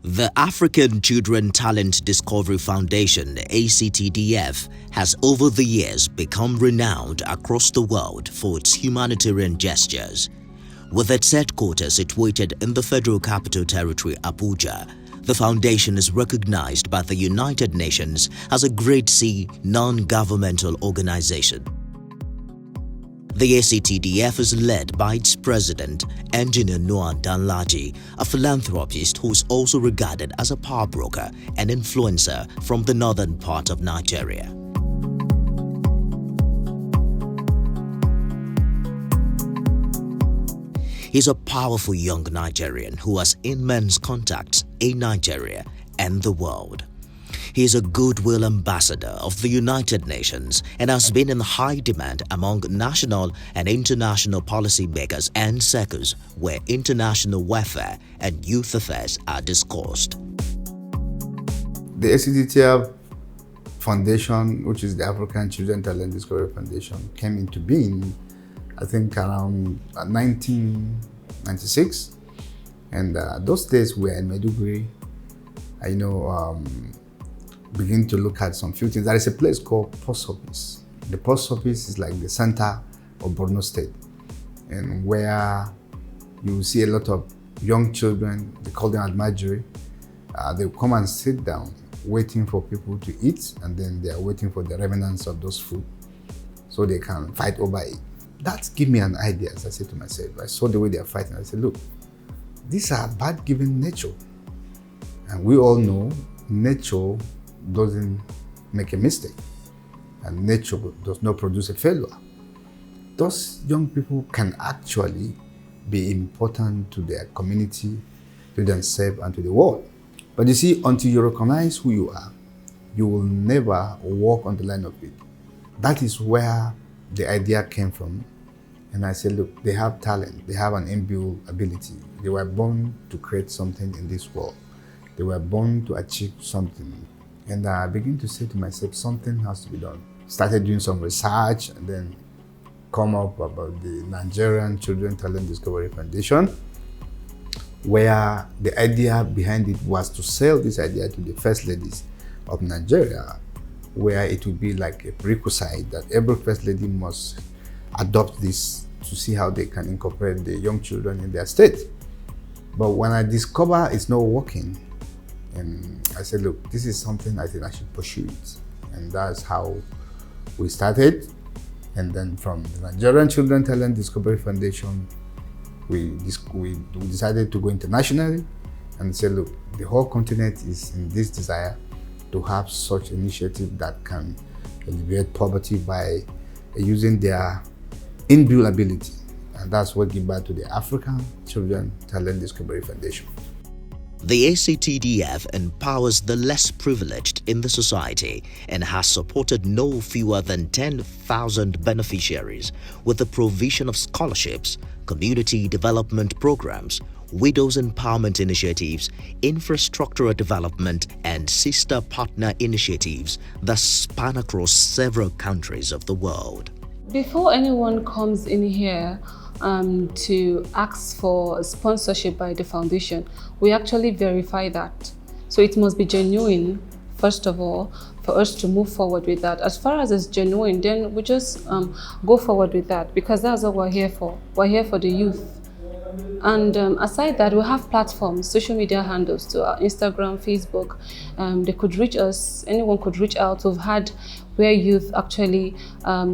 The African Children Talent Discovery Foundation (ACTDF) has over the years become renowned across the world for its humanitarian gestures. With its headquarters situated in the Federal Capital Territory, Abuja, the foundation is recognized by the United Nations as a Grade C non-governmental organization. The ACTDF is led by its president, Engineer Noah Danlaji, a philanthropist who is also regarded as a power broker and influencer from the northern part of Nigeria. He's a powerful young Nigerian who has immense contacts in Nigeria and the world. He is a goodwill ambassador of the United Nations and has been in high demand among national and international policymakers and circles where international welfare and youth affairs are discussed. The ACTF Foundation, which is the African Children Talent Discovery Foundation, came into being, I think, around 1996. And those days we were in Maiduguri. Begin to look at some few things. There is a place called Post Office. The Post Office is like the center of Borno State, and where you see a lot of young children, they call them almajiri. They come and sit down, waiting for people to eat, and then they are waiting for the remnants of those food so they can fight over it. That gave me an idea, as I said to myself. I saw the way they are fighting. I said, look, these are bad given nature. And we all know nature doesn't make a mistake, and nature does not produce a failure. Those young people can actually be important to their community, to themselves, and to the world. But you see, until you recognize who you are, you will never walk on the line of it. That is where the idea came from. And I said, look, they have talent, they have an inbuilt ability. They were born to create something in this world. They were born to achieve something. And I began to say to myself, something has to be done. Started doing some research and then come up about the Nigerian Children Talent Discovery Foundation, where the idea behind it was to sell this idea to the first ladies of Nigeria, where it would be like a prerequisite that every first lady must adopt this to see how they can incorporate the young children in their state. But when I discovered it's not working, and I said, look, this is something I think I should pursue it. And that's how we started. And then from the Nigerian Children Talent Discovery Foundation, we decided to go internationally and say, look, the whole continent is in this desire to have such initiative that can alleviate poverty by using their inbuilt ability. And that's what gave birth to the African Children Talent Discovery Foundation. The ACTDF empowers the less privileged in the society and has supported no fewer than 10,000 beneficiaries with the provision of scholarships, community development programs, widows empowerment initiatives, infrastructural development, and sister partner initiatives that span across several countries of the world. Before anyone comes in here to ask for sponsorship by the foundation, we actually verify that. So it must be genuine, first of all, for us to move forward with that. As far as it's genuine, then we just go forward with that, because that's what we're here for. We're here for the youth. And aside that, we have platforms, social media handles, to our Instagram, Facebook. They could reach us, anyone could reach out. We've had where youth actually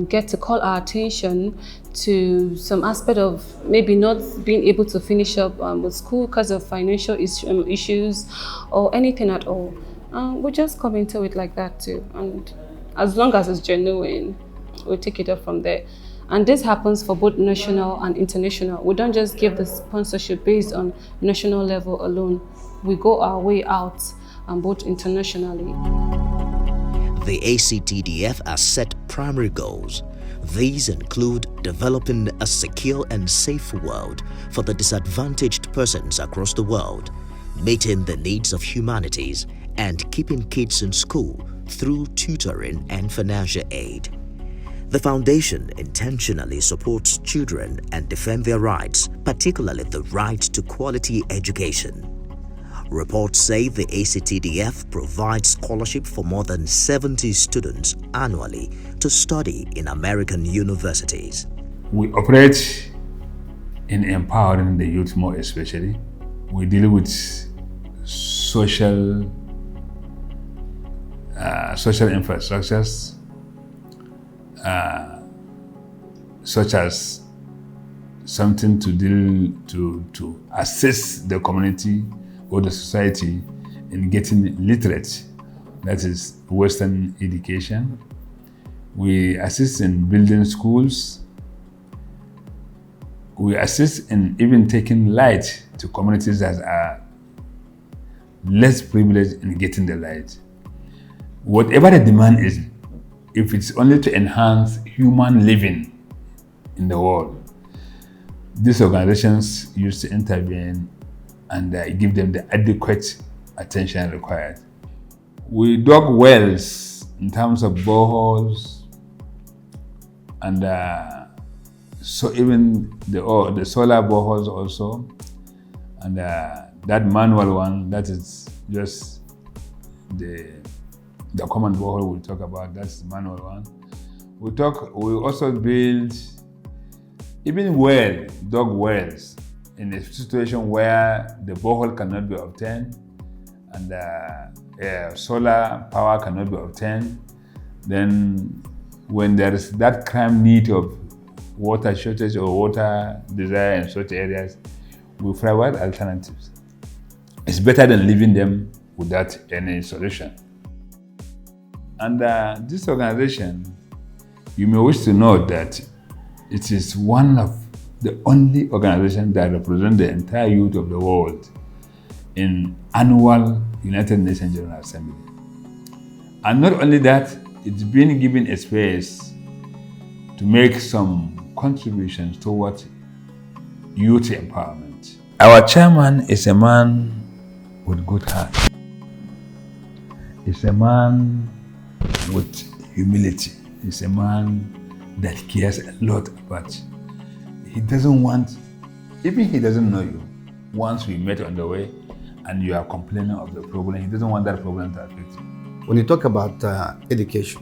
get to call our attention to some aspect of maybe not being able to finish up with school because of financial issues or anything at all. We just come into it like that too. And as long as it's genuine, we'll take it up from there. And this happens for both national and international. We don't just give the sponsorship based on national level alone. We go our way out, both internationally. The ACTDF has set primary goals. These include developing a secure and safe world for the disadvantaged persons across the world, meeting the needs of humanities, and keeping kids in school through tutoring and financial aid. The foundation intentionally supports children and defends their rights, particularly the right to quality education. Reports say the ACTDF provides scholarship for more than 70 students annually to study in American universities. We operate in empowering the youth more especially. We deal with social infrastructures such as something to assist the community or the society in getting literate, that is Western education. We assist in building schools. We assist in even taking light to communities that are less privileged in getting the light. Whatever the demand is, if it's only to enhance human living in the world, these organizations used to intervene and give them the adequate attention required. We dug wells in terms of boreholes, and so even the solar boreholes also, and that manual one, that is just the common borehole we'll talk about, that's the manual one. We also build even dug wells in a situation where the borehole cannot be obtained and solar power cannot be obtained. Then when there is that crime need of water shortage or water desire in such areas, we provide alternatives. It's better than leaving them without any solution. And this organization, you may wish to know that it is one of the only organizations that represent the entire youth of the world in annual United Nations General Assembly. And not only that, it's been given a space to make some contributions towards youth empowerment. Our chairman is a man with good heart. He's a man with humility. He's a man that cares a lot about. He doesn't want, even he doesn't know you. Once we met on the way and you are complaining of the problem, he doesn't want that problem to affect you. When you talk about education,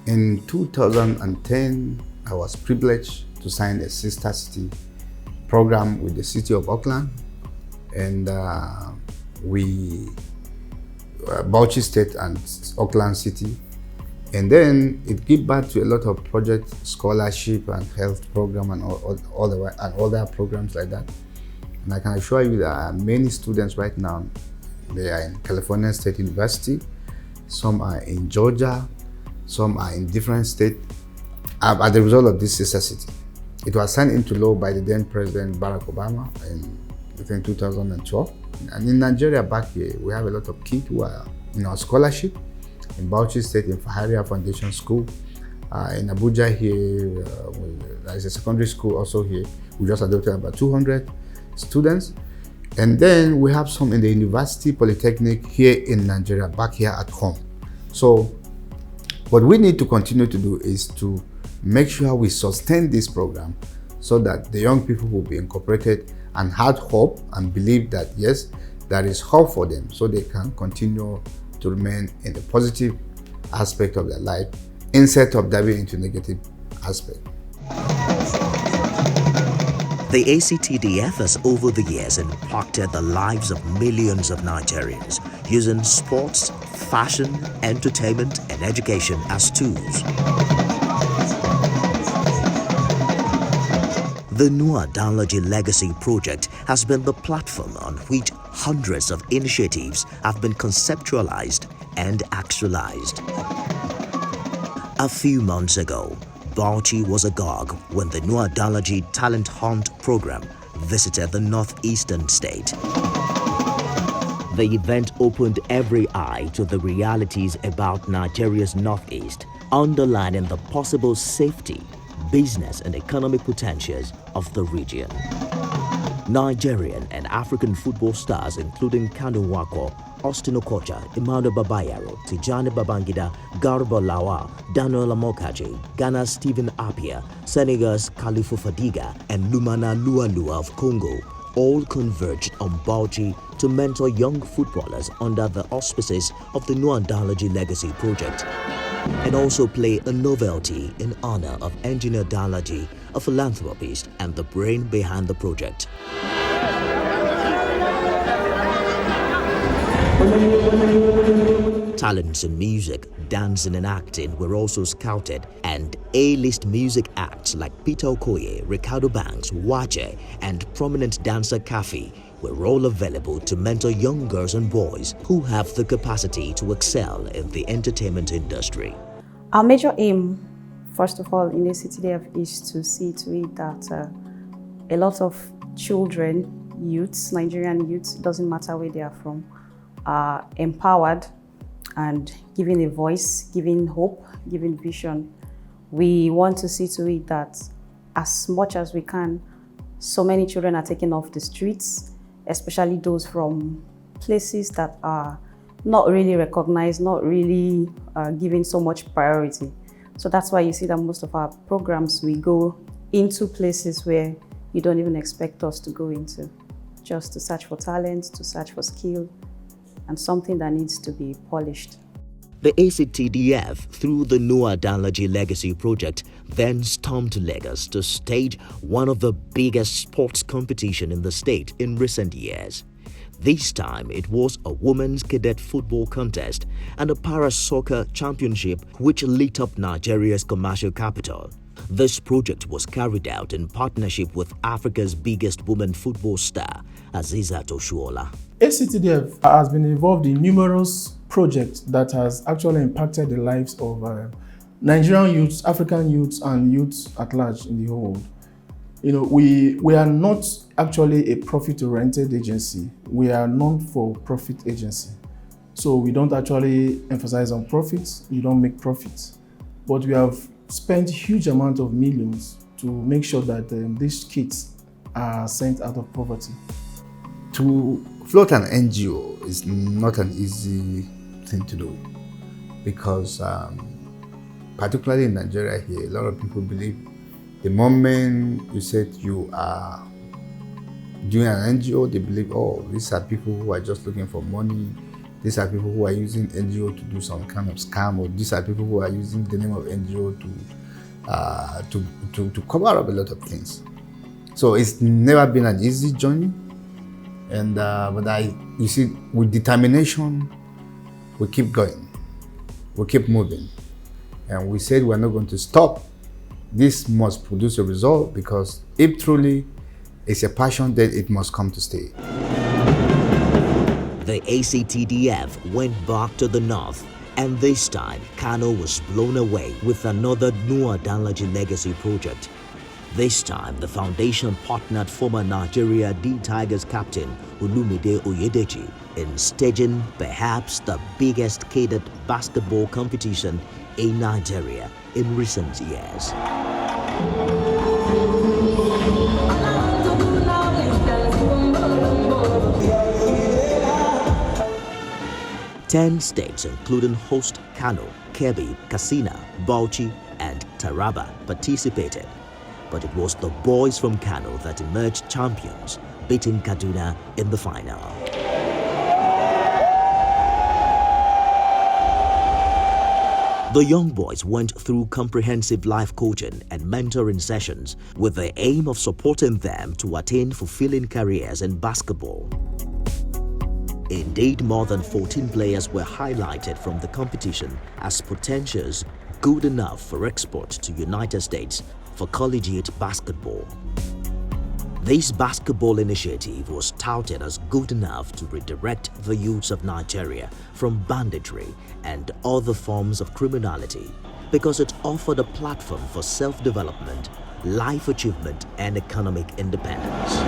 in 2010, I was privileged to sign a sister city program with the city of Auckland, and Bauchi State and Auckland City. And then it gave birth to a lot of project scholarship and health program and all other programs like that. And I can assure you there are many students right now. They are in California State University, some are in Georgia, some are in different states as a result of this sister city. It was signed into law by the then President Barack Obama in 2012. And in Nigeria back here, we have a lot of kids who are in our scholarship. In Bauchi State, in Faharia Foundation School. In Abuja here, there is a secondary school also here. We just adopted about 200 students. And then we have some in the University Polytechnic here in Nigeria, back here at home. So what we need to continue to do is to make sure we sustain this program so that the young people will be incorporated and had hope and believe that, yes, there is hope for them so they can continue to remain in the positive aspect of their life instead of diving into negative aspect. The ACTDF has over the years impacted the lives of millions of Nigerians using sports, fashion, entertainment, and education as tools. The Noah Danlogy Legacy Project has been the platform on which hundreds of initiatives have been conceptualized and actualized. A few months ago, Bauchi was agog when the Noah Danlogy Talent Hunt program visited the northeastern state. The event opened every eye to the realities about Nigeria's northeast, underlining the possible safety, business and economic potentials of the region. Nigerian and African football stars including Kanu Wako, Austin Okocha, Emmanuel Babayaro, Tijani Babangida, Garba Lawa, Daniel Amokaji, Ghana's Stephen Appiah, Senegal's Khalifa Fadiga and Lumana Lualua of Congo all converged on Bauchi to mentor young footballers under the auspices of the Nuadalaji Legacy Project, and also play a novelty in honor of Engineer Dalaji, a philanthropist and the brain behind the project. Talents in music, dancing and acting were also scouted, and A-list music acts like Peter Okoye, Ricardo Banks, Wache and prominent dancer Kafi were all available to mentor young girls and boys who have the capacity to excel in the entertainment industry. Our major aim, first of all, in Actdf is to see to it that a lot of children, youths, Nigerian youths, doesn't matter where they are from, are empowered and given a voice, given hope, given vision. We want to see to it that as much as we can, so many children are taken off the streets, especially those from places that are not really recognized, not really given so much priority. So that's why you see that most of our programs, we go into places where you don't even expect us to go into, just to search for talent, to search for skill, and something that needs to be polished. The Actdf, through the Nuadalaji Legacy Project, then stormed Lagos to stage one of the biggest sports competition in the state in recent years. This time, it was a women's cadet football contest and a para-soccer championship which lit up Nigeria's commercial capital. This project was carried out in partnership with Africa's biggest women football star, Azizat Oshuola. Actdf has been involved in numerous projects that has actually impacted the lives of Nigerian youths, African youths, and youths at large in the whole world. You know, we are not actually a profit-oriented agency. We are non-for-profit agency. So we don't actually emphasize on profits. We don't make profits. But we have spent huge amount of millions to make sure that these kids are sent out of poverty. To float an NGO is not an easy thing to do because particularly in Nigeria here, a lot of people believe the moment you said you are doing an NGO, they believe, oh, these are people who are just looking for money. These are people who are using NGO to do some kind of scam, or these are people who are using the name of NGO to cover up a lot of things. So it's never been an easy journey. And you see, with determination, we keep going, we keep moving, and we said we're not going to stop. This must produce a result because if truly it's a passion, then it must come to stay. The Actdf went back to the north, and this time Kano was blown away with another Nuadalaji Legacy project. This time, the foundation partnered former Nigeria D Tigers captain Olumide Oyedeji in staging perhaps the biggest cadet basketball competition in Nigeria in recent years. Ten states, including host Kano, Kebbi, Katsina, Bauchi, and Taraba, participated. But it was the boys from Kano that emerged champions, beating Kaduna in the final. The young boys went through comprehensive life coaching and mentoring sessions with the aim of supporting them to attain fulfilling careers in basketball. Indeed, more than 14 players were highlighted from the competition as potentials good enough for export to United States for collegiate basketball. This basketball initiative was touted as good enough to redirect the youths of Nigeria from banditry and other forms of criminality because it offered a platform for self-development, life achievement, and economic independence.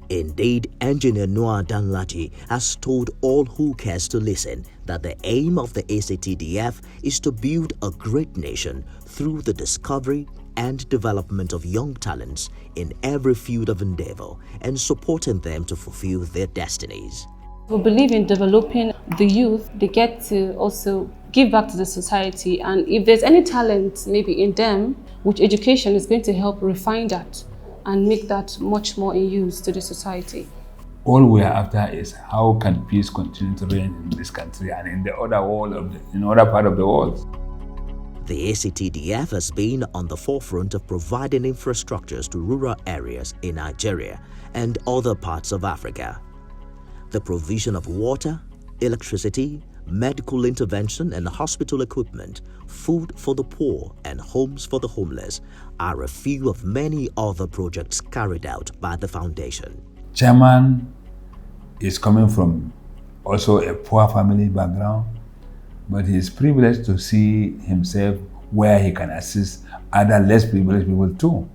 Indeed, Engineer Nuadalaji has told all who cares to listen that the aim of the Actdf is to build a great nation through the discovery and development of young talents in every field of endeavor and supporting them to fulfill their destinies. We believe in developing the youth. They get to also give back to the society, and if there's any talent maybe in them, which education is going to help refine that. and make that much more in use to the society. All we are after is how can peace continue to reign in this country and in the other part of the world. The ACTDF has been on the forefront of providing infrastructures to rural areas in Nigeria and other parts of Africa. The provision of water, electricity, medical intervention and hospital equipment, food for the poor and homes for the homeless are a few of many other projects carried out by the foundation. Chairman is coming from also a poor family background, but he is privileged to see himself where he can assist other less privileged people too.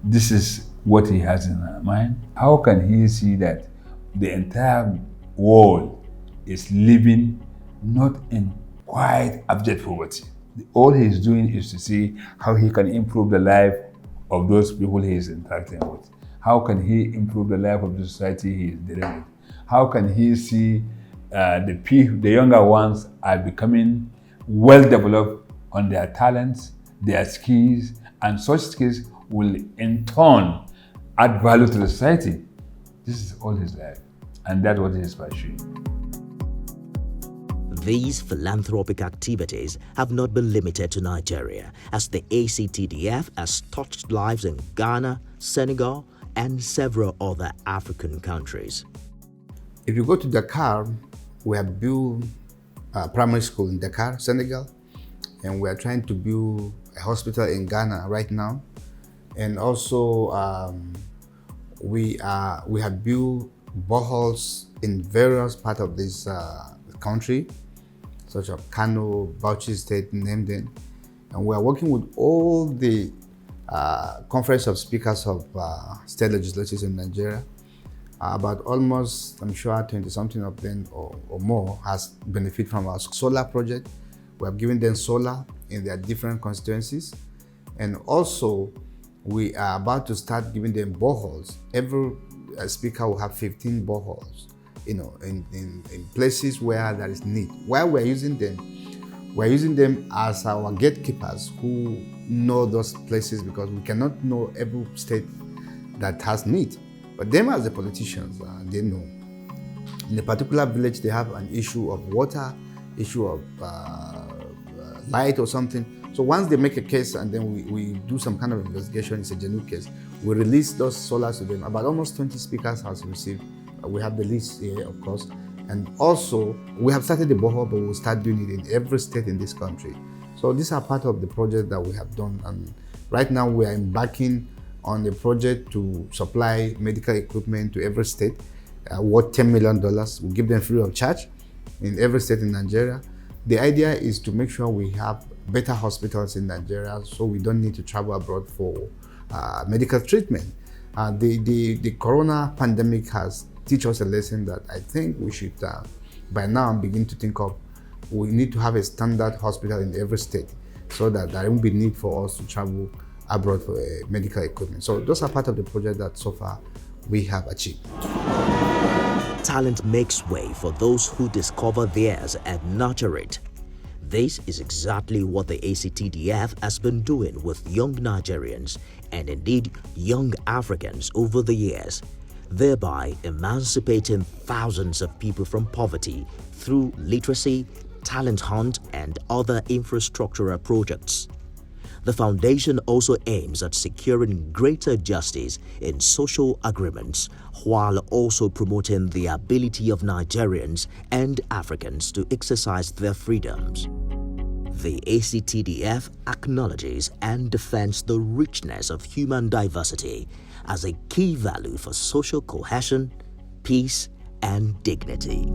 This is what he has in mind. How can he see that the entire world is living not in quite abject poverty? All he's doing is to see how he can improve the life of those people he is interacting with. How can he improve the life of the society he is dealing with? How can he see the younger ones are becoming well developed on their talents, their skills, and such skills will in turn add value to the society? This is all his life, and that's what he is pursuing. These philanthropic activities have not been limited to Nigeria, as the ACTDF has touched lives in Ghana, Senegal, and several other African countries. If you go to Dakar, we have built a primary school in Dakar, Senegal, and we are trying to build a hospital in Ghana right now. And also, we have built boreholes in various parts of this country, such as Kano, Bauchi State, name them. And we are working with all the Conference of Speakers of State Legislatures in Nigeria. About almost, I'm sure, 20-something of them or more has benefited from our solar project. We have given them solar in their different constituencies. And also, we are about to start giving them boreholes. Every speaker will have 15 boreholes, in places where there is need. Why we're using them as our gatekeepers who know those places, because we cannot know every state that has need. But them as the politicians, they know. In a particular village, they have an issue of water, issue of light or something. So once they make a case and then we do some kind of investigation, it's a genuine case, we release those solars to them. About almost 20 speakers has received. We have the list here, of course. And also, we have started the borehole, but we'll start doing it in every state in this country. So these are part of the project that we have done. And right now we are embarking on a project to supply medical equipment to every state, worth $10 million. We give them free of charge in every state in Nigeria. The idea is to make sure we have better hospitals in Nigeria, so we don't need to travel abroad for medical treatment. The corona pandemic has taught us a lesson that I think we should, by now, begin to think of. We need to have a standard hospital in every state, so that there won't be need for us to travel abroad for medical equipment. So those are part of the project that so far we have achieved. Talent makes way for those who discover theirs and nurture it. This is exactly what the ACTDF has been doing with young Nigerians and indeed young Africans over the years, thereby emancipating thousands of people from poverty through literacy, talent hunt, and other infrastructural projects. The foundation also aims at securing greater justice in social agreements, while also promoting the ability of Nigerians and Africans to exercise their freedoms. The ACTDF acknowledges and defends the richness of human diversity as a key value for social cohesion, peace, and dignity.